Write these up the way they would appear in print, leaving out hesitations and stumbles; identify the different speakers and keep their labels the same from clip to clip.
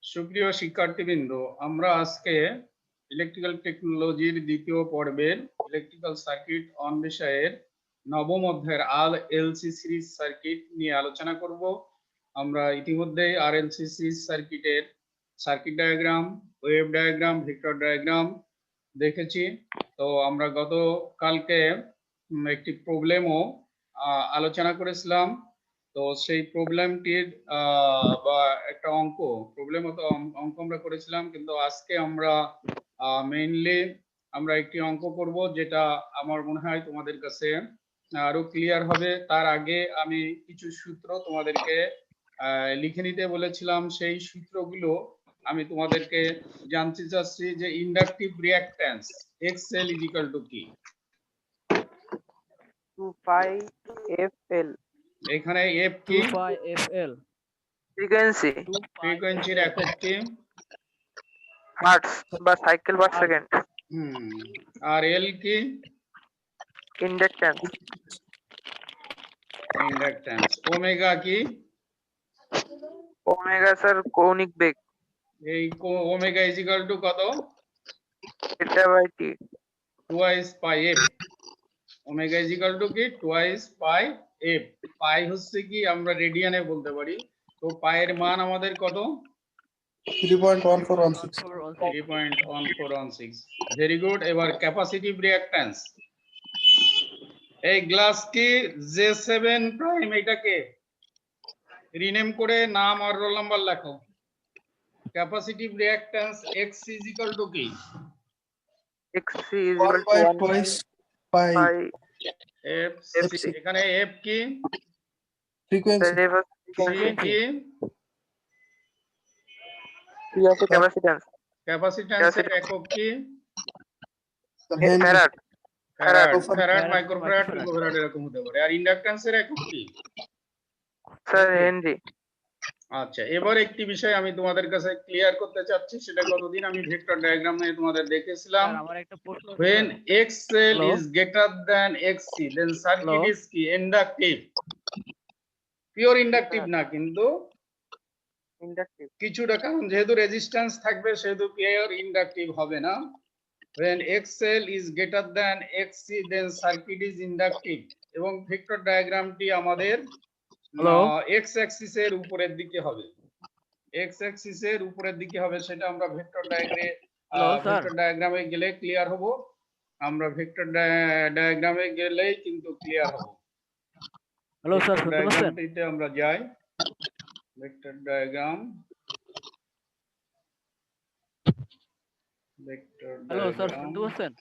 Speaker 1: সুপ্রিয় শিক্ষার্থীবৃন্দ, আমরা আজকে ইলেকট্রিক্যাল টেকনোলজির দ্বিতীয় পর্বের ইলেকট্রিক্যাল সার্কিট অন বিষয়ের নবম অধ্যায়ের আরএলসি সিরিজ সার্কিট নিয়ে আলোচনা করব। আমরা ইতিমধ্যেই আরএলসি সিরিজ সার্কিটের circuit diagram, wave diagram, vector diagram দেখেছি। তো আমরা গতকালকে একটি প্রবলেমও আলোচনা করেছিলাম। তো সেই প্রবলেমটির বা একটা প্রবলেম অঙ্ক আমরা করেছিলাম, কিন্তু আজকে আমরা মেইনলি আমরা একটি অঙ্ক করব, যেটা আমার মনে হয় তোমাদের কাছে আরো ক্লিয়ার হবে। তার আগে আমি কিছু সূত্র তোমাদেরকে লিখে নিতে বলেছিলাম। সেই সূত্রগুলো আমি তোমাদেরকে জানতে চাচ্ছি যে inductive reactance XL is equal to কি?
Speaker 2: 2 pi FL।
Speaker 1: এখানে এফ কি?
Speaker 3: 2 pi FL
Speaker 1: ফ্রিকোয়েন্সির একক কি?
Speaker 2: হার্টজ বা সাইকেল পার সেকেন্ড।
Speaker 1: আর এল কি? ইন্ডাকট্যান্স। ওমেগা কি?
Speaker 2: ওমেগা স্যার কৌণিক বেগ।
Speaker 1: এই ওমেগা ইজ ইকুয়াল টু কত?
Speaker 2: Theta by T,
Speaker 1: twice pi F. Omega is equal to কি? Twice pi F. পাই হচ্ছে কি আমরা রেডিয়ানে বলতে পারি। তো পাইয়ের মান আমাদের কত?
Speaker 3: 3.1416।
Speaker 1: 3.1416। Very good. এবার ক্যাপাসিটিভ রিঅ্যাকট্যান্স। এই গ্লাস কি J7 প্রাইম, এটাকে রিনেম করে নাম আর রোল নাম্বার লেখো। Capacitive reactance X is equal to কি?
Speaker 2: x is equal to 1 pi
Speaker 1: F। এখানে F কি?
Speaker 3: Frequency।
Speaker 1: কি?
Speaker 2: ক্যাপাসিট্যান্স।
Speaker 1: ক্যাপাসিট্যান্সের একক কি?
Speaker 2: ফ্যারাড।
Speaker 1: ফ্যারাড, মাইক্রোফ্যারাড, পিকোফ্যারাড এরকম হতে পারে। আর ইন্ডাকট্যান্সের একক কি?
Speaker 2: Sir Henry.
Speaker 1: আচ্ছা, এবার একটি বিষয় আমি তোমাদের কাছে ক্লিয়ার করতে চাচ্ছি। সেটা কতদিন আমি ভেক্টর ডায়াগ্রামে তোমাদের দেখেছিলাম।
Speaker 3: আমার একটা প্রশ্ন,
Speaker 1: when XL is greater than XC then circuit is কি? ইন্ডাকটিভ। পিওর ইন্ডাকটিভ না, কিন্তু
Speaker 2: ইন্ডাকটিভ
Speaker 1: কিছুটা, কারণ যেহেতু রেজিস্ট্যান্স থাকবে সেহেতু পিওর ইন্ডাকটিভ হবে না। when XL is greater than XC then circuit is inductive। এবং ভেক্টর ডায়াগ্রামটি আমাদের x অ্যাক্সিস এর উপরের দিকে হবে। x অ্যাক্সিস এর উপরের দিকে হবে, সেটা আমরা ভেক্টর ডায়াগ্রামে গেলে ক্লিয়ার হব। আমরা ভেক্টর ডায়াগ্রামে গেলেই কিন্তু ক্লিয়ার হব।
Speaker 3: হ্যালো স্যার, শুনতে পাচ্ছেন?
Speaker 1: ডায়াগ্রামটিতে আমরা যাই। ভেক্টর ডায়াগ্রাম,
Speaker 3: হ্যালো স্যার, শুনতে পাচ্ছেন?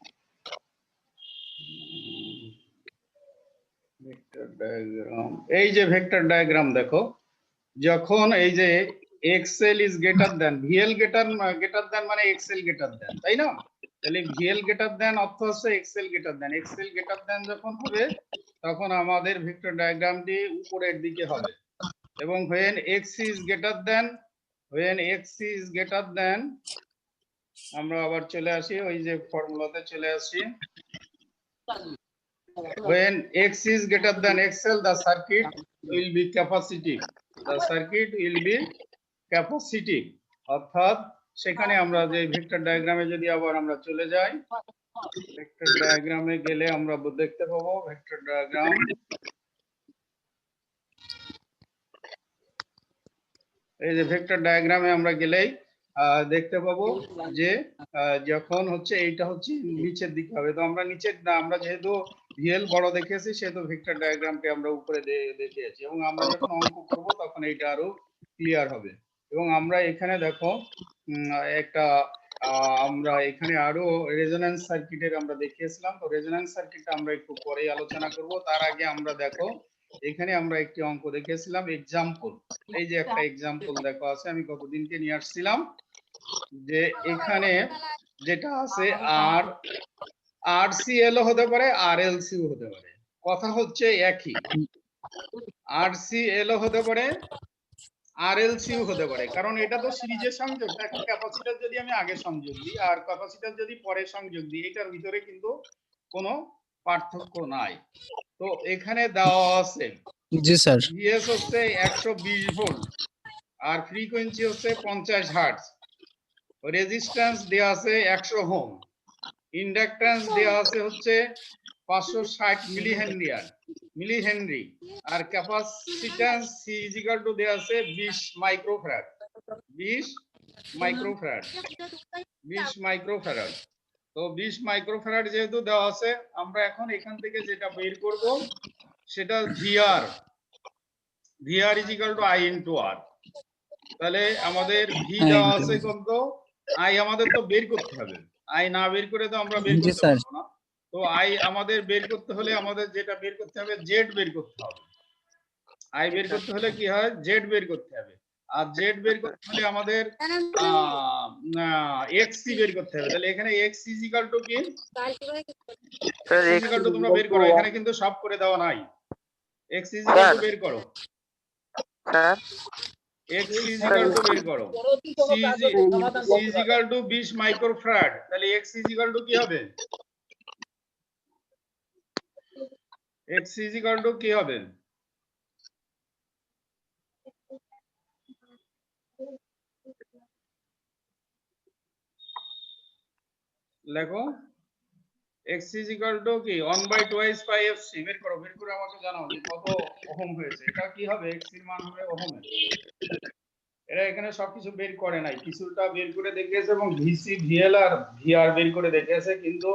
Speaker 1: ভেক্টর ডায়াগ্রাম, এই যে ভেক্টর ডায়াগ্রাম দেখো, যখন এই যে XL is greater than VL greater than মানে XL greater than, তাই না? তাহলে VL greater than অর্থ হচ্ছে XL greater than। XL greater than যখন হবে তখন আমাদের ভেক্টর ডায়াগ্রামটি উপরের দিকে হবে। এবং when XC is greater than আমরা আবার চলে আসি ওই যে ফর্মুলাতে চলে আসি। when X is greater than XL the circuit will be capacitive। the circuit will be capacitive, অর্থাৎ সেখানে আমরা যে ভেক্টর ডায়াগ্রামে যদি আবার আমরা চলে যাই, ভেক্টর ডায়াগ্রামে গেলে আমরা দেখতে পাবো ভেক্টর ডায়াগ্রাম, এই যে ভেক্টর ডায়াগ্রামে আমরা গেলেই দেখতে পাবো যে যখন হচ্ছে এইটা হচ্ছে নিচের দিকে হবে। তো আমরা নিচের না, আমরা যেহেতু ভিএল বড় দেখেছি সেহেতু ভেক্টর ডায়াগ্রামটি আমরা উপরে দেখিয়েছি। এবং আমরা যখন অঙ্ক করব তখন এইটা আরো ক্লিয়ার হবে। এবং আমরা এখানে দেখো একটা আমরা এখানে আরো রেজোন্যান্স সার্কিটের আমরা দেখিয়েছিলাম। তো রেজোন্যান্স সার্কিটটা আমরা একটু পরেই আলোচনা করব। তার আগে আমরা দেখো এখানে আমরা একটি অঙ্ক দেখেছিলাম এক্সাম্পল। এই যে একটা এক্সাম্পল দেখো আছে, আমি কতদিনকে নিয়ে আসছিলাম যে এখানে যেটা আছে RCL হতে পারে RLC হতে পারে, কথা হচ্ছে একই। RCL হতে পারে RLC হতে পারে, কারণ এটা তো সিরিজের সংযোগ। দেখো ক্যাপাসিটর যদি আমি আগে সংযোগ দিই আর ক্যাপাসিটর যদি পরে সংযোগ দিই, এটার ভিতরে কিন্তু কোনো পার্থক্য নাই। তো এখানে দেওয়া আছে
Speaker 4: জি স্যার,
Speaker 1: ভিএস হচ্ছে 120 ভোল্ট আর ফ্রিকোয়েন্সি হচ্ছে 50 হার্টজ, রেজিস্ট্যান্স দেয়া আছে 100 ওহম, ইন্ডাকট্যান্স দেয়া আছে হচ্ছে 560 মিলি হেনরি, আর capacitance C is equal to দেয়া আছে 20 মাইক্রোফ্যারাড। 20 মাইক্রোফ্যারাড। তো 20 মাইক্রোফ্যারাড যেহেতু দেওয়া আছে, আমরা এখন এখান থেকে যেটা বের করব সেটা VR is equal to I into R. তাহলে আমাদের ভি দেওয়া আছে কত, আই আমাদের তো বের করতে হবে, আই না বের করে তো আমরা বের করতে পারবো না। তো আই আমাদের বের করতে হলে আমাদের যেটা বের করতে হবে জেড বের করতে হবে। আই বের করতে হলে কি হয়, জেড বের করতে হবে। আর জেড বের করতে হলে আমাদের এক্সসি বের করতে হবে। তাহলে এখানে এক্স ইজ ইকুয়াল টু কি,
Speaker 2: স্যার
Speaker 1: ইজ ইকুয়াল টু তোমরা বের করো, এখানে কিন্তু সব করে দেওয়া নাই। এক্স ইজ ইকুয়াল টু বের করো,
Speaker 2: sir
Speaker 1: x is equal to বের করো। C is equal to 20 microfarad, তাহলে এক্স ইজ ইকুয়াল টু কি হবে, এক্স ইজ ইকুয়াল টু কি হবে, লেখো x is equal to কি 1/2 পাই fc। বের করো, বের করে আমাকে জানাও যে কত ওহম হয়েছে। এটা কি হবে, x এর মান হবে ওহমে। এরা এখানে সবকিছু বের করে নাই, কিছুটা বের করে দেখিয়েছে এবং ভিসি ভিএল আর ভিআর বের করে দেখিয়েছে। কিন্তু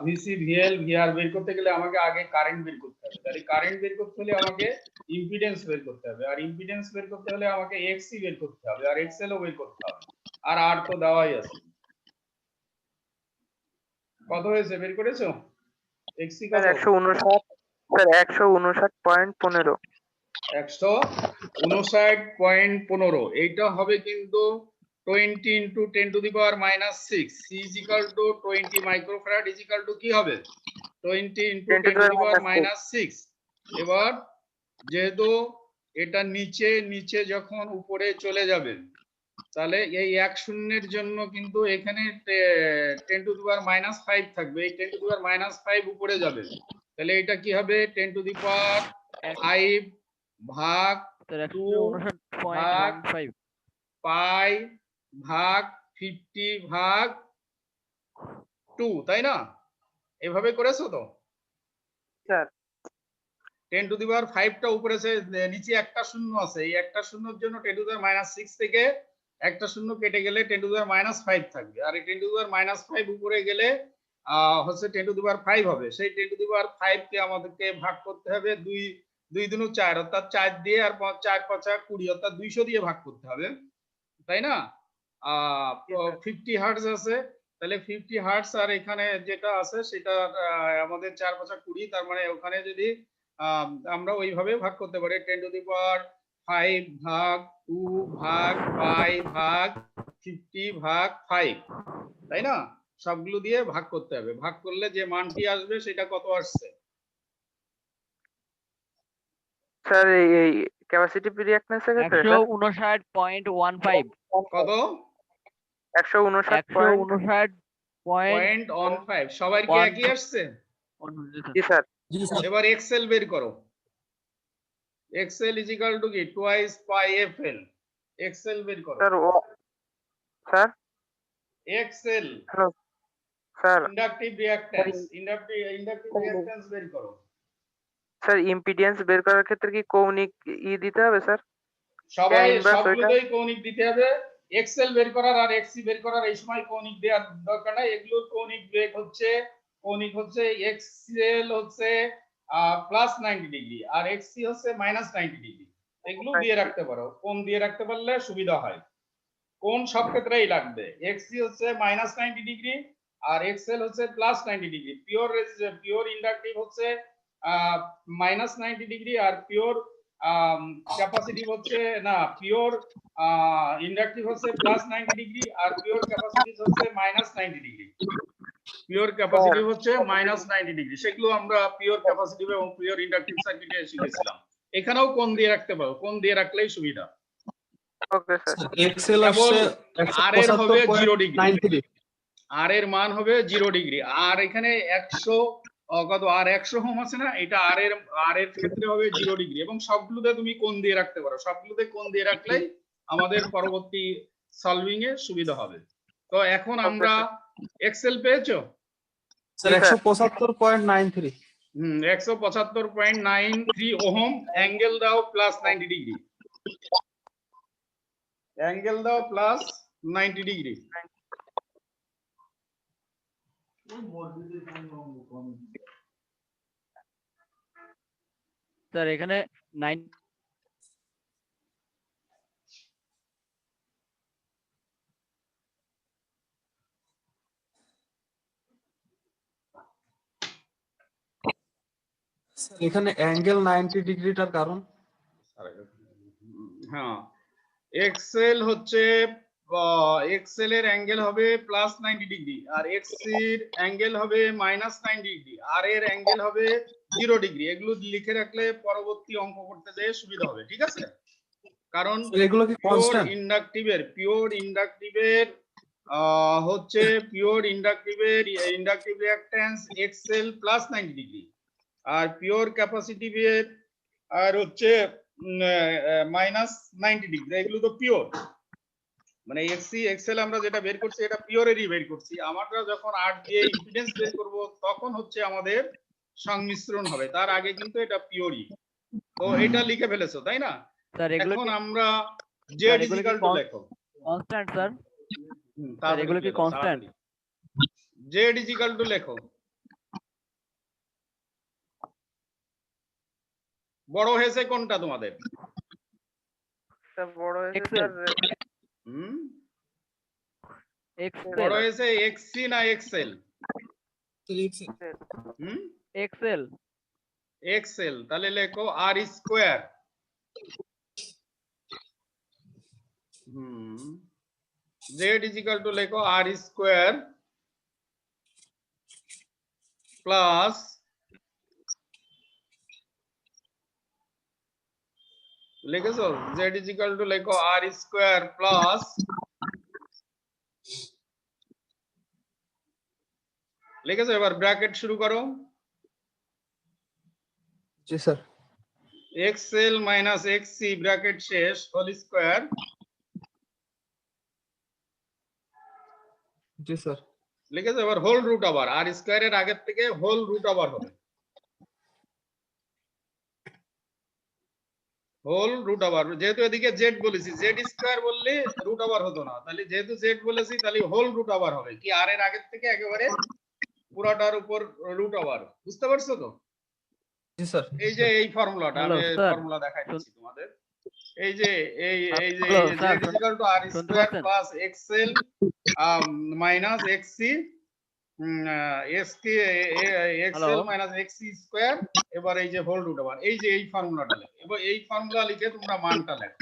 Speaker 1: ভিসি ভিএল ভিআর বের করতে গেলে আমাকে আগে কারেন্ট বের করতে হবে। তাহলে কারেন্ট বের করতে হলে আমাকে ইম্পিডেন্স বের করতে হবে, আর ইম্পিডেন্স বের করতে হলে আমাকে এক্সসি বের করতে হবে, আর এক্সএল ও বের করতে হবে, আর আর তো দেওয়াই আছে। কত হয়েছে বের করেছো, এক্সসি কত?
Speaker 2: 159 স্যার 159.15
Speaker 1: 159.15। এইটা হবে কিন্তু 20 into 10 to the power minus 6, c is equal to 20 microfarad is equal to কি হবে, 20 into 10 to the power minus 6। এবার যেহেতু এটা নিচে যখন উপরে চলে যাবে, তাহলে এই 1 শূন্যের জন্য কিন্তু এখানে 10 to the power minus 5 থাকবে। এই 10 to the power minus 5 উপরে যাবে, তাহলে এটা কি হবে 10 to the power 5 ভাগ 2 ভাগ
Speaker 3: 59.15
Speaker 1: পাই ভাগ 50 ভাগ 2, তাই না? এভাবে করেছো তো
Speaker 2: স্যার।
Speaker 1: 10 to the power 5 টা উপরে নিচে একটা শূন্য আছে, এই একটা শূন্যর জন্য 10 to the power minus 6 থেকে একটা শূন্য কেটে গেলে 10 to the power minus 5 থাকবে। আর এই 10 to the power minus 5 উপরে গেলে হচ্ছে 10 to the power 5 হবে। সেই 10 to the power 5 কে আমাদেরকে ভাগ করতে হবে 2 দুনু 4, অর্থাৎ 4 দিয়ে, আর 4 5 20, অর্থাৎ 200 দিয়ে ভাগ করতে হবে, তাই না? 50 হার্টজ আছে, তাহলে 50 হার্টজ আর এখানে যেটা আছে সেটা আমাদের 4 5 20, তার মানে ওখানে যদি আমরা ওইভাবে ভাগ করতে পারি 10 to the power 5 ভাগ 2 ভাগ পাই ভাগ 50 ভাগ 5, তাই না? সবগুলো দিয়ে ভাগ করতে হবে। ভাগ করলে যে মানটি আসবে সেটা কত আসছে
Speaker 2: স্যার এই ক্যাপাসিটিভ রিঅ্যাকট্যান্স এর ক্ষেত্রে
Speaker 3: 159.15
Speaker 1: কত
Speaker 2: 159.15
Speaker 1: সবার কি একই আসছে?
Speaker 2: জি স্যার।
Speaker 1: এবার এক্সেল বের করো। এক্সেল ইজ ইকুয়াল টু কি টুয়াইস পাই এফএল। এক্সেল বের করো
Speaker 2: sir sir
Speaker 1: XL.
Speaker 2: Hello sir.
Speaker 1: Inductive reactance বের করো।
Speaker 2: স্যার ইম্পিডেন্স বের করার ক্ষেত্রে কি কৌণিক দিতে হবে স্যার?
Speaker 1: সবগুলোই কৌণিক দিতে হবে। এক্সেল বের করার আর এক্সসি বের করার এই সময় কৌণিক দেওয়ার দরকার নাই। এগুলোর কৌণিক হচ্ছে এক্সেল হচ্ছে প্লাস 90 ডিগ্রি আর এক্সসি হচ্ছে মাইনাস 90 ডিগ্রি। এগুলো দিয়ে রাখতে পারো, কোণ দিয়ে রাখতে পারলে সুবিধা হয়। কোণ সব ক্ষেত্রেই লাগবে। এক্সসি হচ্ছে মাইনাস 90 ডিগ্রি আর এক্সেল হচ্ছে প্লাস 90 ডিগ্রি। পিওর ইন্ডাকটিভ হচ্ছে মাইনাস 90 ডিগ্রি আর পিওর ক্যাপাসিটিভ হচ্ছে না, পিওর ইন্ডাকটিভ হচ্ছে প্লাস 90 ডিগ্রি আর পিওর ক্যাপাসিটিভ হচ্ছে মাইনাস 90 ডিগ্রি। পিওর ক্যাপাসিটিভ হচ্ছে মাইনাস 90 ডিগ্রি। সেগুলো আমরা পিওর ক্যাপাসিটিভ এবং পিওর ইন্ডাকটিভ সার্কিটে শিখেছিলাম। এখানেও কোণ দিয়ে রাখতে পারো, কোণ দিয়ে রাখলেই সুবিধা।
Speaker 2: Okay sir.
Speaker 4: এক্সেল আসছে
Speaker 1: আর এর হবে 0 ডিগ্রি, আর এর মান হবে 0 ডিগ্রি। আর এখানে কত আর 100 ওহম আছে না, এটা আর এর ক্ষেত্রে হবে 0 ডিগ্রি, এবং সবগুলোতে তুমি কোণ দিয়ে রাখতে পারো, সবগুলোতে কোণ দিয়ে রাখলেই আমাদের পরবর্তী সলভিং এ সুবিধা হবে। তো এখন আমরা এক্সেল পেয়েছো?
Speaker 4: স্যার 175.93।
Speaker 1: 175.93 ওহম, অ্যাঙ্গেল দাও প্লাস 90 ডিগ্রি, অ্যাঙ্গেল দাও প্লাস 90 ডিগ্রি।
Speaker 3: স্যার এখানে 9
Speaker 4: স্যার এখানে অ্যাঙ্গেল 90 ডিগ্রিটার কারণ?
Speaker 1: হ্যাঁ, এক্সেল হচ্ছে এক্সেল এর অ্যাঙ্গেল হবে প্লাস 90 ডিগ্রি, আর এক্সির অ্যাঙ্গেল হবে মাইনাস 90 ডিগ্রি, আর এর অ্যাঙ্গেল হবে 0 ডিগ্রি। এগুলো লিখে রাখলে পরবর্তী অঙ্ক করতে যেয়ে সুবিধা হবে, ঠিক আছে? কারণ
Speaker 4: এগুলো কি কনস্ট্যান্ট?
Speaker 1: পিওর ইন্ডাকটিভের হচ্ছে inductive reactance XL plus 90 degree, আর পিওর ক্যাপাসিটিভের আর হচ্ছে মাইনাস 90 ডিগ্রি। এগুলো তো পিওর, মানে এক্সি এক্সেল আমরা যেটা বের করছি এটা পিওরেরই বের করছি। আমরা যখন আর দিয়ে ইম্পিডেন্স বের করব তখন হচ্ছে আমাদের সংমিশ্রণ হবে, তার আগে কিন্তু এটা পিওরই। তো এটা লিখে ফেলেছো তাই না?
Speaker 3: স্যার এগুলো
Speaker 1: এখন
Speaker 3: কি
Speaker 1: আমরা
Speaker 3: স্যার,
Speaker 1: জেড
Speaker 3: এগুলো কি
Speaker 1: ইকুয়াল টু লেখো।
Speaker 3: Constant sir?
Speaker 1: তাড়াতাড়ি
Speaker 3: এগুলো কি
Speaker 1: লিখে দাও,
Speaker 3: constant?
Speaker 1: তাড়াতাড়ি। জেড ইকুয়াল টু লেখো। বড় হয়েছে কোনটা তোমাদের?
Speaker 2: স্যার বড় হয়েছে
Speaker 3: Excel।
Speaker 2: স্যার
Speaker 1: হুম,
Speaker 3: এক্সেল
Speaker 1: বড় হয়েছে এক্সি না এক্সেল? হুম,
Speaker 3: এক্সেল
Speaker 1: এক্সেল। তাহলে লেখো R square. Z is equal to লেখো আর স্কোয়ার প্লাস লিখেছো? জেড ইজ ইকুয়াল টু লেখো আর স্কোয়ার প্লাস লিখেছো, এবার ব্র্যাকেট শুরু করো।
Speaker 4: জি sir.
Speaker 1: XL minus XC bracket শেষ হোল স্কোয়ার।
Speaker 4: জি স্যার।
Speaker 1: লিখেছো? এবার হোল রুট ওভার, আর স্কোয়ারের আগের থেকে হোল রুট ওভার হবে, হোল রুট ওভার। যেহেতু এদিকে জেড বলেছি, জেড স্কোয়ার বললে রুট ওভার হতো না, তাহলে যেহেতু জেড বলেছি তাহলে হোল রুট ওভার হবে, কি আর এর আগের থেকে একেবারে পুরাটার উপর রুট ওভার। বুঝতে পারছো তো?
Speaker 4: জি স্যার।
Speaker 1: এই যে এই ফর্মুলাটা
Speaker 3: হ্যালো
Speaker 1: আমি
Speaker 3: স্যার,
Speaker 1: ফর্মুলা দেখাই দিচ্ছি তোমাদের। এই যে এই যে
Speaker 3: hello sir,
Speaker 1: Z equal to R
Speaker 3: শুনতে
Speaker 1: স্কোয়ার
Speaker 3: পাচ্ছেন?
Speaker 1: Plus XL minus XC XL minus XC square. এবার এই যে হোল রুট ওভার, এই যে এই ফর্মুলাটা লেখো। এবার এই ফর্মুলা লিখে তোমরা মানটা লেখো,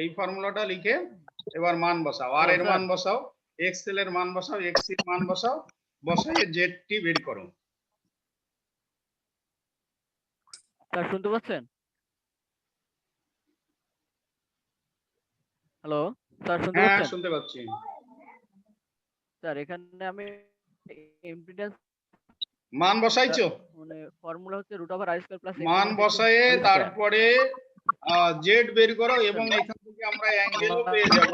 Speaker 1: এই ফর্মুলাটা লিখে এবার মান বসাও, আর এর মান বসাও, এক্সএল এর মান বসাও, এক্সি এর মান বসাও, বসাই জেড টি বের করো।
Speaker 3: স্যার শুনতে পাচ্ছেন? হ্যালো স্যার, শুনতে
Speaker 1: হ্যাঁ
Speaker 3: পাচ্ছেন?
Speaker 1: শুনতে পাচ্ছি।
Speaker 3: স্যার এখানে আমি ইম্পিডেন্স
Speaker 1: মান বসাইছো?
Speaker 3: মানে ফর্মুলা হচ্ছে রুট ওভার আর স্কয়ার প্লাস
Speaker 1: মান বসায়ে তারপরে জেড বের করো, এবং এখান থেকে আমরা অ্যাঙ্গেলও পেয়ে যাব।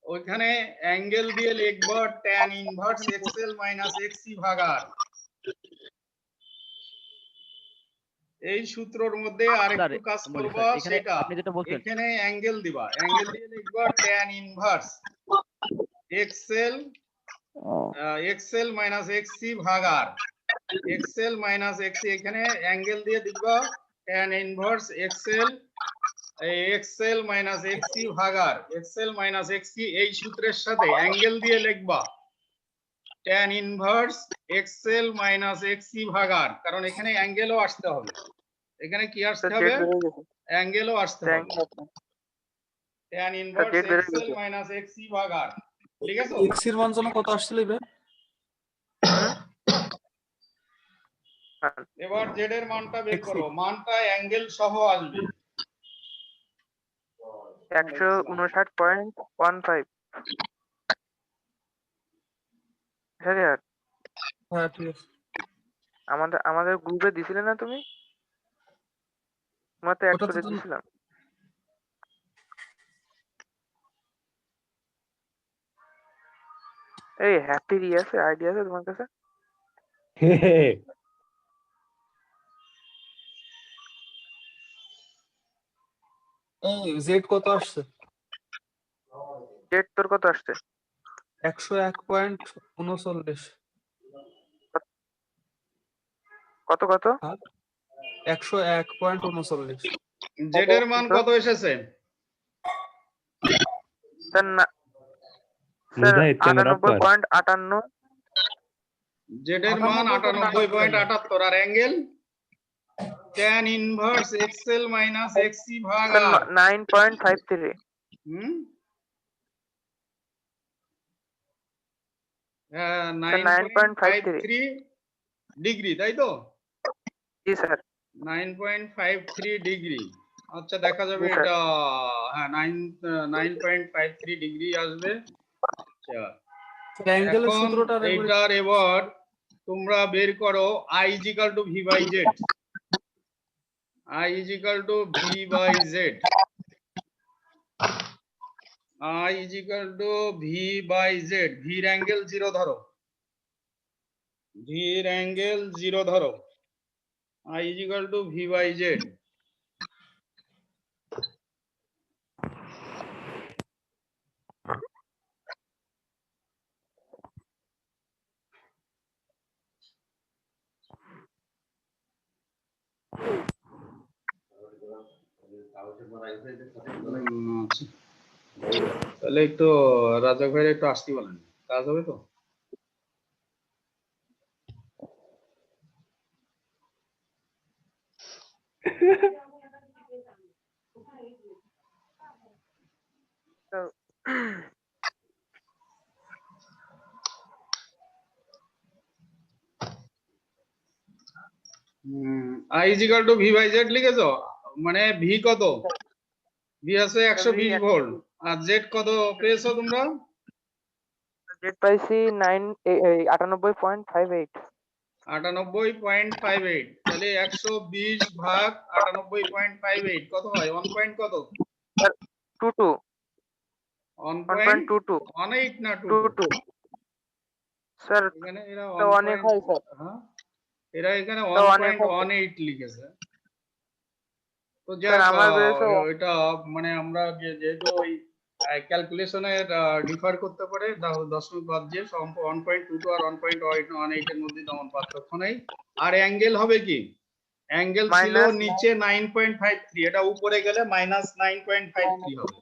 Speaker 1: ওইখানে অ্যাঙ্গেল দিয়ে লিখবো tan inverse XL minus XC ভাগ আর। এই সূত্রর মধ্যে আরেকটু কাজ করব, সেটা
Speaker 3: আপনি যেটা বলছেন
Speaker 1: এখানে অ্যাঙ্গেল দিবা, অ্যাঙ্গেল দিয়ে লিখবো tan inverse XL minus XC ভাগ আর। এক্সএল মাইনাস এক্সি, এখানে অ্যাঙ্গেল দিয়ে দিবা tan inverse XL minus XC ভাগ আর। এক্সএল মাইনাস এক্সি এই সূত্রের সাথে অ্যাঙ্গেল দিয়ে লিখবা tan inverse XL minus XC ভাগ আর, কারণ এখানে অ্যাঙ্গেলও আসতে হবে, এখানে কি আসতে হবে? অ্যাঙ্গেলও আসতে হবে। tan inverse XL minus XC ভাগ আর, ঠিক আছে?
Speaker 4: এক্স এর মান যেন কত আসছিল এবার?
Speaker 1: এবার জেড এর মানটা বের করো, মানটা অ্যাঙ্গেল সহ আসবে
Speaker 2: 159.15।
Speaker 4: হ্যাঁ ঠিক আছে।
Speaker 2: আমাদের গ্রুপে দিছিলে না তুমি? তোমার তো অ্যাড
Speaker 4: ওটাতে
Speaker 2: করে
Speaker 4: তো
Speaker 2: দিছিলাম। এই হ্যাপির আছে আইডিয়া আছে তোমার কাছে?
Speaker 4: এই জেড কত আসছে?
Speaker 2: ডেট তোর কত আসছে?
Speaker 4: 101.39।
Speaker 2: কত কত?
Speaker 4: 101.39।
Speaker 1: জেড এর মান কত এসেছে?
Speaker 2: স্যার না স্যার
Speaker 5: মুজাহিদ ক্যামেরা অফ কর।
Speaker 2: 98.58।
Speaker 1: জেড এর মান 98.78 আর angle tan inverse XL minus XC ভাগ
Speaker 2: sir
Speaker 1: R
Speaker 2: 9.53।
Speaker 1: Hmm
Speaker 2: sir 9.53।
Speaker 1: 9.53 degree, তাই তো?
Speaker 2: জি স্যার।
Speaker 1: 9.53 ডিগ্রি। আচ্ছা, দেখা যাবে
Speaker 2: জি, স্যার।
Speaker 1: এটা। হ্যাঁ, 9.53 ডিগ্রি আসবে। আচ্ছা,
Speaker 4: অ্যাঙ্গেলের
Speaker 1: এখন
Speaker 4: সূত্রটা একবার
Speaker 1: এইটার এবার তোমরা বের করো i is equal to v by z। i is equal to v by z। i is equal to v by z। v এর অ্যাঙ্গেল 0 ধরো। v এর অ্যাঙ্গেল 0 ধরো। i is equal to v by z। আচ্ছা, তাহলে একটু রাজা ভাইয়ের একটু আসতে বলেন, কাজ হবে তো। i is equal to v by z লিখেছো, মানে v কত? v আছে 120 ভোল্ট, আর z কত পেয়েছো তোমরা?
Speaker 2: ডেট পাইছি 98.58।
Speaker 1: 98.58। তাহলে 120 ভাগ 98.58 কত হয়? 1 পয়েন্ট কত?
Speaker 2: 22।
Speaker 1: 1.18 না 22?
Speaker 2: 22। স্যার
Speaker 1: এখানে এরা
Speaker 2: তো
Speaker 1: 1
Speaker 2: অনেক
Speaker 1: পয়েন্ট,
Speaker 2: হয় স্যার।
Speaker 1: হ্যাঁ এরা এখানে
Speaker 2: তো অনেক হয়
Speaker 1: 1.18 লিখেছে। তো
Speaker 2: স্যার।
Speaker 1: যাক,
Speaker 2: আমার বেড়েছে
Speaker 1: এটা মানে আমরা যেহেতু ওই ক্যালকুলেশনের ডিফার করতে পারে, দশমিক বাদ দিয়ে 1.22 আর 1.18 এর মধ্যে তেমন পার্থক্য নেই। আর অ্যাঙ্গেল হবে কি? অ্যাঙ্গেল ছিল
Speaker 2: মাইনাস
Speaker 1: নিচে 9.53, এটা উপরে গেলে মাইনাস 9.53 হবে।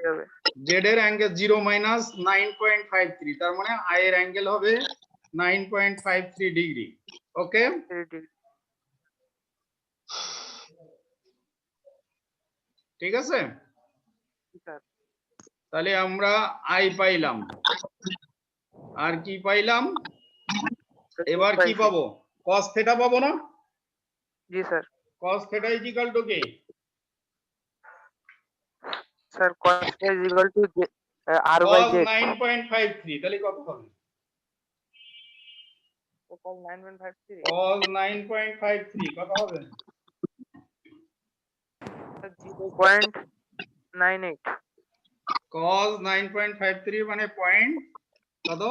Speaker 2: হবে।
Speaker 1: জেড এর অ্যাঙ্গেল 0 মাইনাস 9.53, তার মানে আই এর অ্যাঙ্গেল হবে 9.53 ডিগ্রি। ওকে, ঠিক আছে। তাহলে আমরা আই পাইলাম, আর কি পাইলাম? এবার কি পাবো? cos থিটা পাবো না?
Speaker 2: জি sir.
Speaker 1: cos theta equal to কি?
Speaker 2: Sir cos θ r by
Speaker 1: cos
Speaker 2: z।
Speaker 1: 9.53, তাহলে কত হবে?
Speaker 2: cos 9.53
Speaker 1: cos 9.53 কত হবে?
Speaker 2: 0.98।
Speaker 1: cos 9.53 মানে পয়েন্ট কত?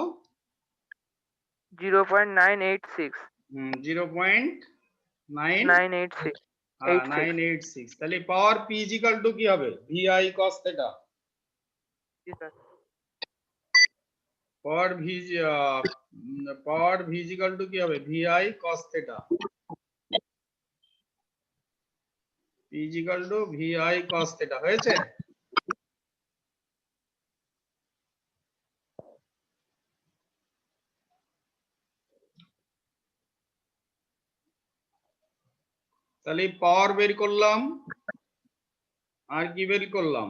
Speaker 2: 0.986।
Speaker 1: 0.986।
Speaker 2: 986।
Speaker 1: তাহলে পাওয়ার p ইকুয়াল টু কি হবে? vi cos theta.
Speaker 2: G sir.
Speaker 1: Power v equal to কি হবে? vi cos theta. p equal to vi cos theta হয়েছে। তাহলে পাওয়ার বের করলাম, আর কি বের করলাম?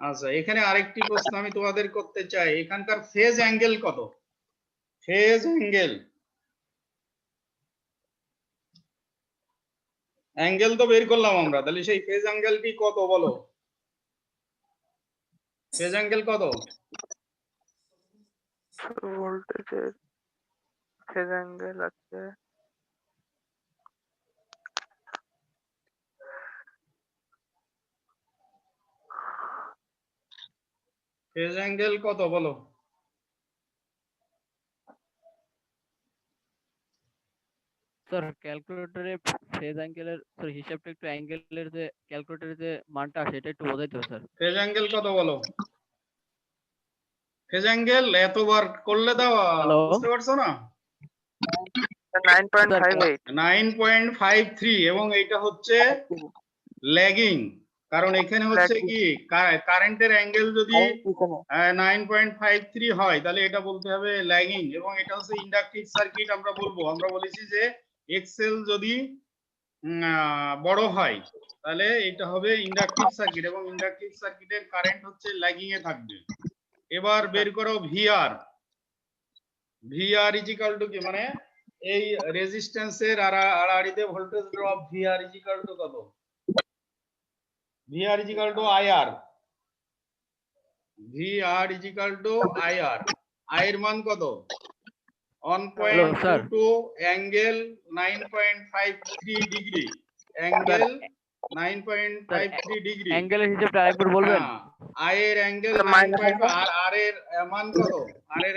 Speaker 1: আচ্ছা, এখানে আরেকটি প্রশ্ন আমি তোমাদের করতে চাই, এখানকার ফেজ অ্যাঙ্গেল কত? ফেজ অ্যাঙ্গেল, অ্যাঙ্গেল তো বের করলাম আমরা, তাহলে সেই ফেজ অ্যাঙ্গেলটি কত বলো? ফেজ অ্যাঙ্গেল কত?
Speaker 2: ভোল্টেজের ফেজ অ্যাঙ্গেল আছে।
Speaker 1: ফেজ অ্যাঙ্গেল কত বলো?
Speaker 3: স্যার ক্যালকুলেটরে ফেজ অ্যাঙ্গেলের স্যার হিসাবটা একটু অ্যাঙ্গেলের যে ক্যালকুলেটরের যে মানটা আসে এটা একটু বোঝাইতে হবে স্যার।
Speaker 1: ফেজ অ্যাঙ্গেল কত বলো? ফেজ অ্যাঙ্গেল এতবার করলে দাও
Speaker 3: হ্যালো
Speaker 1: বুঝতে পারছো না?
Speaker 2: 9.58
Speaker 1: 9.53 এবং এটা হচ্ছে ল্যাগিং, কারণ এখানে হচ্ছে
Speaker 2: Lagging.
Speaker 1: কি কারেন্টের অ্যাঙ্গেল যদি
Speaker 2: এখানে
Speaker 1: 9.53 হয় তাহলে এটা বলতে হবে ল্যাগিং, এবং এটা হচ্ছে ইন্ডাকটিভ সার্কিট। আমরা বলেছি যে এক্সেল যদি বড় হয় তাহলে এটা হবে ইন্ডাকটিভ সার্কিট, এবং ইন্ডাকটিভ সার্কিটের কারেন্ট হচ্ছে ল্যাগিং এ থাকবে। এবার বের করো VR. VR is equal to কি, মানে এই রেজিস্ট্যান্সের আড়াআড়িতে voltage drop VR is equal to কত? VR is equal to IR. VR is equal to IR. I এর মান কত?
Speaker 3: Hello sir
Speaker 1: 1.22 angle 9.53 degree, angle 9.53 degree.
Speaker 3: অ্যাঙ্গেলের হিসাবটা আরেকবার বলবেন?
Speaker 1: আই এর অ্যাঙ্গেল
Speaker 2: তো
Speaker 1: 9.
Speaker 2: minus
Speaker 1: আর আর এর মান কত? আর এর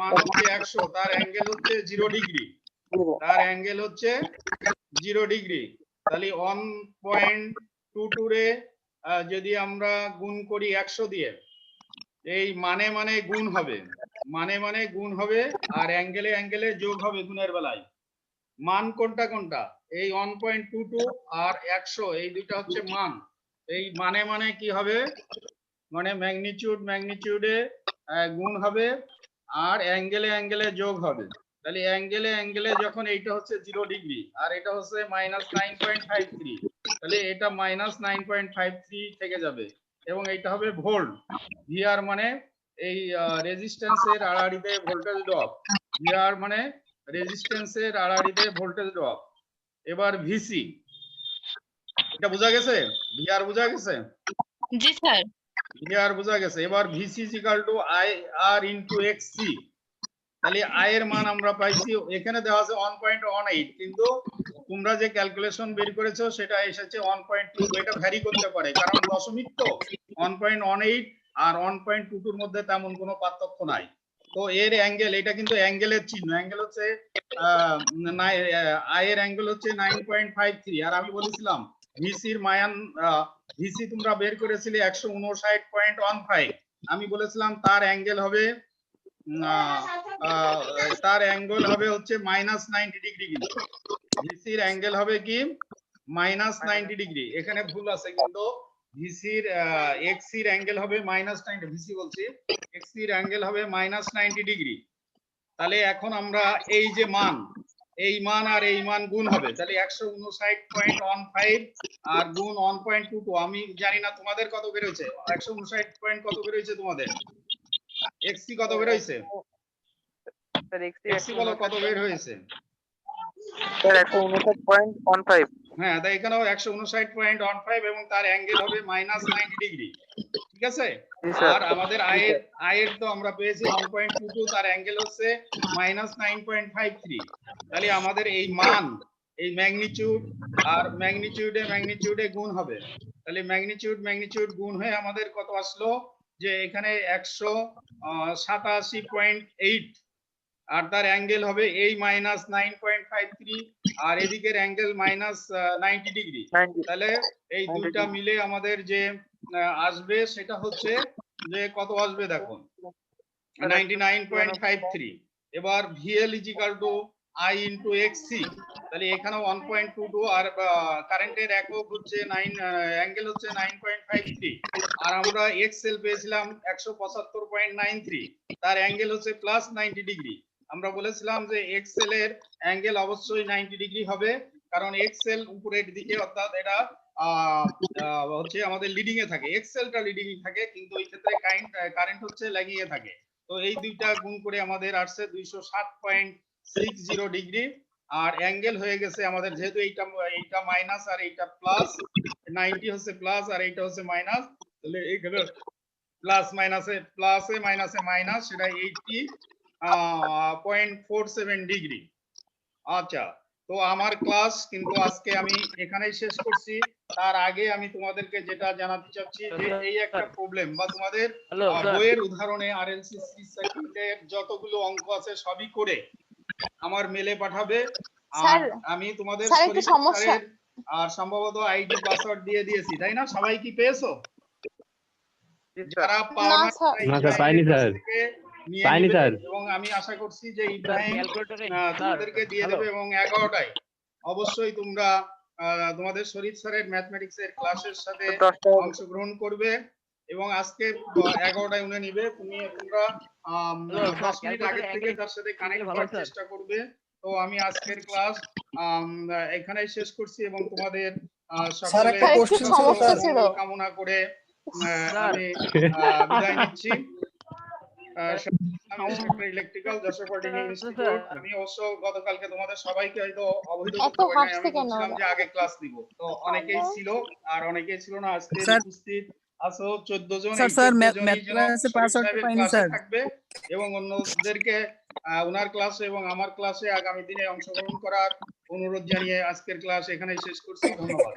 Speaker 1: মান হচ্ছে 100, তার অ্যাঙ্গেল হচ্ছে 0 ডিগ্রি, তার অ্যাঙ্গেল হচ্ছে 0 ডিগ্রি। তাহলে 1.22 রে যদি আমরা গুণ করি 100 দিয়ে, এই মানে গুণ হবে, মানে গুণ হবে, আর অ্যাঙ্গেলে যোগ হবে গুণের বেলায়। মান কোনটা কোনটা? এই 1.22 আর 100 এই দুইটা হচ্ছে মান। এই মানে কি হবে, মানে ম্যাগনিটিউডে গুণ হবে আর অ্যাঙ্গেলে যোগ হবে। তাহলে অ্যাঙ্গেলে যখন এইটা হচ্ছে 0 ডিগ্রি আর এটা হচ্ছে -9.53, তাহলে এটা -9.53 থেকে যাবে এবং এটা হবে ভোল্ট। ভিআর মানে এই রেজিস্ট্যান্সের আড়াআড়িতে ভোল্টেজ ড্রপ, ভিআর মানে রেজিস্ট্যান্সের আড়াআড়িতে ভোল্টেজ ড্রপ। এবার ভিসি, এটা বোঝা গেছে? ভিআর বোঝা গেছে?
Speaker 5: জি স্যার।
Speaker 1: ভিআর বোঝা গেছে। এবার VC is equal to I R into XC. তাহলে আই এর মান আমরা পাইছি, এখানে দেওয়া আছে 1.18, কিন্তু তোমরা যে ক্যালকুলেশন বের করেছো সেটা এসেছে 1.22। এটা ভ্যারি করতে পারে কারণ দশমিক তো। 1.18 আর 1.22 এর মধ্যে তেমন কোনো পার্থক্য নাই। তো এর অ্যাঙ্গেল, এটা কিন্তু অ্যাঙ্গেলের চিহ্ন, অ্যাঙ্গেল হচ্ছে আই এর অ্যাঙ্গেল হচ্ছে 9.53, আর আমি বলেছিলাম ভিসির মান, ভিসি তোমরা বের করেছিলে 159.15। আমি বলেছিলাম তার অ্যাঙ্গেল হবে হচ্ছে -90 ডিগ্রি, কিন্তু ভিসির অ্যাঙ্গেল হবে কি -90 ডিগ্রি। এখানে ভুল আছে, কিন্তু ভিসির এক্সির অ্যাঙ্গেল হবে -90, ভিসি বলছি, এক্সির অ্যাঙ্গেল হবে -90 ডিগ্রি। তাহলে এখন আমরা এই যে মান, এই মান আর এই মান গুণ হবে, তাহলে 159.15 আর গুণ 1.22। আমি জানি না তোমাদের কত বের হয়েছে, 159 কত বের হয়েছে তোমাদের? এক্সি কত বের হয়েছে?
Speaker 2: স্যার
Speaker 1: এক্সি বলো কত বের হয়েছে?
Speaker 2: স্যার 159.15।
Speaker 1: হ্যাঁ, তাই এখানেও 159.15 এবং তার অ্যাঙ্গেল হবে -90 ডিগ্রি। ঠিক আছে?
Speaker 2: জি স্যার।
Speaker 1: আর আমাদের আয়ের তো আমরা পেয়েছি 1.22, তার অ্যাঙ্গেল হচ্ছে -9.53। তাহলে আমাদের এই মান, এই ম্যাগনিটিউড আর ম্যাগনিটিউডে গুণ হবে। তাহলে ম্যাগনিটিউড গুণ হয়ে আমাদের কত আসলো, যে এখানে 187.8, আর তার অ্যাঙ্গেল হবে এই -9.53 আর এদিকের অ্যাঙ্গেল -90 ডিগ্রি।
Speaker 2: 90
Speaker 1: তাহলে এই দুইটা মিলে আমাদের যে আসবে সেটা হচ্ছে যে কত আসবে দেখো, 99.53। এবার VL is equal to I into XC. তাহলে এখানেও 1.22 আর কারেন্টের একক হচ্ছে অ্যাঙ্গেল হচ্ছে 9.53, আর আমরা এক্সএল পেয়েছিলাম 175.93, তার অ্যাঙ্গেল হচ্ছে +90 ডিগ্রি। আমরা বলেছিলাম যে এক্সএল এর অ্যাঙ্গেল অবশ্যই 90 ডিগ্রি হবে, কারণ এক্সএল উপরের দিকে, অর্থাৎ এটা হচ্ছে আমাদের লিডিং এ থাকে, এক্সএলটা লিডিং এ থাকে, কিন্তু এই ক্ষেত্রে কারেন্ট হচ্ছে ল্যাগিং এ থাকে। তো এই দুইটা গুণ করে আমাদের আসছে 207.60 ডিগ্রি, আর অ্যাঙ্গেল হয়ে গেছে আমাদের, যেহেতু এইটা মাইনাস আর এইটা প্লাস, 90 হচ্ছে প্লাস আর এইটা হচ্ছে মাইনাস, তাহলে এইখানে প্লাসে মাইনাসে মাইনাস, সেটা 80 0.47 ডিগ্রি। আচ্ছা, তো আমার ক্লাস কিন্তু আজকে আমি এখানেই শেষ করছি। তার আগে আমি তোমাদেরকে যেটা জানাতে চাচ্ছি যে এই একটা প্রবলেম বা তোমাদের
Speaker 3: হ্যালো স্যার
Speaker 1: বইয়ের উদাহরণে আরএলসি সিরিজ সার্কিটের যতগুলো অঙ্ক আছে সবই করে আমার মেলে পাঠাবে। আর
Speaker 5: স্যার
Speaker 1: আমি তোমাদের
Speaker 5: স্যার একটু
Speaker 1: শরীফ
Speaker 5: সমস্যা
Speaker 1: স্যারের আর সম্ভবত আইডি পাসওয়ার্ড দিয়ে দিয়েছি, তাই না? সবাই কি পেয়েছো?
Speaker 2: জি স্যার।
Speaker 1: যারা পাও
Speaker 5: না
Speaker 1: না
Speaker 5: স্যার
Speaker 1: তারা
Speaker 6: না স্যার,
Speaker 1: ইব্রাহিমের
Speaker 6: পাইনি
Speaker 1: কাছ
Speaker 6: স্যার।
Speaker 1: থেকে নিয়ে
Speaker 6: পাইনি
Speaker 1: নেবে
Speaker 6: স্যার।
Speaker 1: এবং আমি আশা করছি যে
Speaker 3: স্যার
Speaker 1: ইব্রাহিম
Speaker 3: ক্যালকুলেটরে স্যার
Speaker 1: তোমাদেরকে দিয়ে
Speaker 3: হ্যালো
Speaker 1: দেবে এবং 11টায় অবশ্যই তোমরা তোমাদের শরীফ স্যারের ম্যাথমেটিক্স এর ক্লাসের সাথে
Speaker 2: 10টা
Speaker 1: অংশগ্রহণ করবে এবং আজকে 11টায় উনি নিবে। তোমরা
Speaker 3: হ্যালো স্যার
Speaker 1: 10 মিনিট আগে
Speaker 3: ক্যালকুলেটরে
Speaker 1: থেকে
Speaker 3: অ্যাঙ্গেল
Speaker 1: তার সাথে
Speaker 3: দিলে
Speaker 1: কানেক্ট
Speaker 3: ভালো
Speaker 1: করার
Speaker 3: স্যার
Speaker 1: চেষ্টা করবে। তো আমি আজকের ক্লাস এখানেই শেষ করছি এবং তোমাদের
Speaker 4: স্যার
Speaker 1: সকলের
Speaker 4: একটা
Speaker 5: স্যার একটু
Speaker 4: কোশ্চেন ছিল
Speaker 5: সমস্যা
Speaker 4: স্যার।
Speaker 5: ছিল
Speaker 1: মঙ্গল কামনা করে
Speaker 3: স্যার
Speaker 1: আমি বিদায় নিচ্ছি। আমি ইলেকট্রিক্যাল যশোর পলিটেকনিক ইনস্টিটিউট। আমি অবশ্য গতকালকে তোমাদের সবাইকে হয়তো অবহিত
Speaker 5: এত
Speaker 1: করতে পারি নাই।
Speaker 5: হাসছে
Speaker 1: আমি
Speaker 5: কেন
Speaker 1: বলছিলাম
Speaker 5: ওরা?
Speaker 1: যে আগে ক্লাস নিব, তো অনেকেই ছিল আর অনেকেই ছিল না। আজকে
Speaker 7: স্যার
Speaker 1: উপস্থিত আছো 14 জন।
Speaker 7: স্যার
Speaker 1: এই
Speaker 7: স্যার
Speaker 1: 14
Speaker 7: ম্যাথ
Speaker 1: জনই যেন
Speaker 7: ক্লাসে
Speaker 1: শরীফ
Speaker 7: পাসওয়ার্ডটা
Speaker 1: সাহেবের
Speaker 7: পাইনি
Speaker 1: ক্লাসে
Speaker 7: স্যার।
Speaker 1: থাকবে এবং অন্যদেরকে ওনার ক্লাসে এবং আমার ক্লাসে আগামী দিনে অংশগ্রহণ করার অনুরোধ জানিয়ে আজকের ক্লাস এখানেই শেষ করছি। ধন্যবাদ।